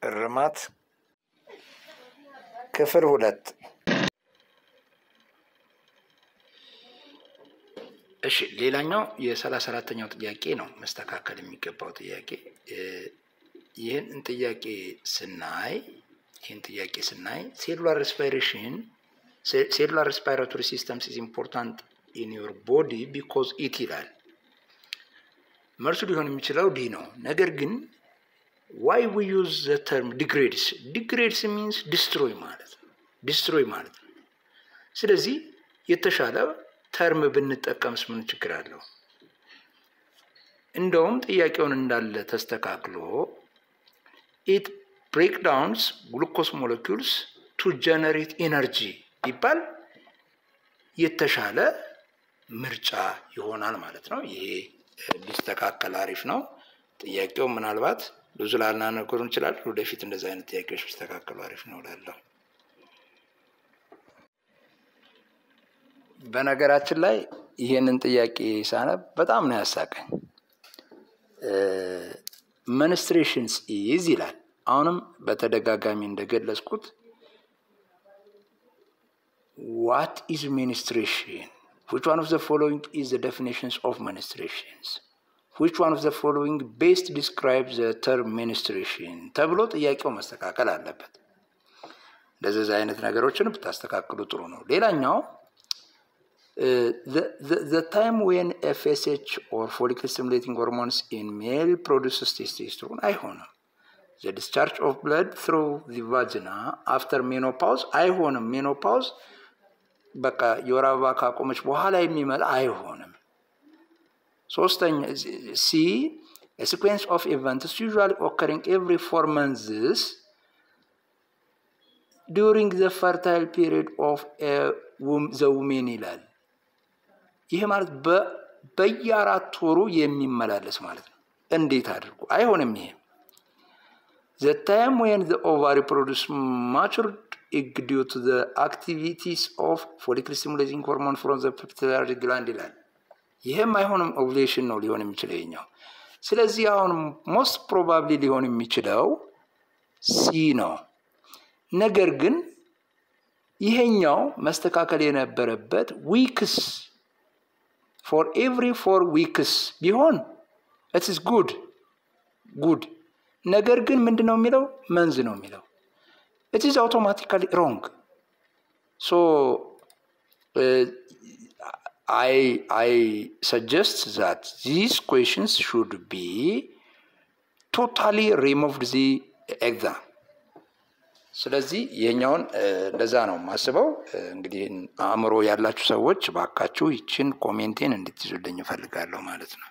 እርማት ክፍል 2 እሺ ሌላኛው የ34ኛው ጥያቄ ነው መስተካከል የሚገባው ጥያቄ ይሄን ጥያቄ ስናይ cellular respiratory systems is important in your body because it ይላል መልሱ ሊሆን የሚችለው ዲ ነው ነገር ግን why we use the term degrades means destroy ማለት ነው ስለዚህ የተሻለ ተርም ብንጠቀምስ ምን ችግር አለው እንደውም ጥያቄውን እንዳለ ተስተካክሎ it breaks down glucose molecules to generate energy ይባል የተሻለ ምርጫ ይሆናል ማለት ነው ይሄ ቢስተካከል አሪፍ ነው ጥያቄው ምናልባት ብዙ ላልናገሩ እንችላለን ወደፊት እንደዛ አይነት ጥያቄዎች ቢስተካከሉ አሪፍ ነው እላለሁ በነገራችን ላይ ይሄንን ጥያቄ ሳነብ በጣም ነው ያሳቀኝ menstruations is ይላል አሁንም በተደጋጋሚ እንደገለጽኩት what is menstruation which one of the following is the definitions of menstruations which one of the following best describes the term menstruation ተብሎ ጥያቄው መስተካከል አለበት እንደዚህ አይነት ነገሮችን ብታስተካክሉ ጥሩ ነው ሌላኛው the time when FSH or follicle stimulating hormones in male produces testosterone አይሆንም the discharge of blood through the vagina after menopause አይሆንም menopause በቃ የወር አበባ ካቆመች በኋላ የሚመጣ አይሆንም ሶስተኛ C a sequence of events usually occurring every 4 months during the fertile period of the woman ይላል ይሄ ማለት በየአራት ወሩ የሚመላለስ ማለት ነው እንዴት አድርጉ አይሆንም ይሄ the time when the ovary produce matured egg due to the activities of follicle stimulating hormone from the pituitary gland ይላል ይሄም አይሆንም ovulation ነው ሊሆን የሚችለው ይሄኛው ስለዚህ አሁን most probably ሊሆን የሚችለው C ነው ነገር ግን ይሄኛው መስተካከል የነበረበት weeks for every 4 weeks ቢሆን it is good ነገር ግን ምንድነው የሚለው መንዝ ነው የሚለው it is automatically wrong so I suggest that these questions should be totally removed the exam ስለዚህ የኛውን ለዛ ነው ማስበው እንግዲህ አእምሮ ያላችሁ ሰዎች ባካችሁ ይችን ኮሜንቴን እንድትይዙልኝ ፈልጋለሁ ማለት ነው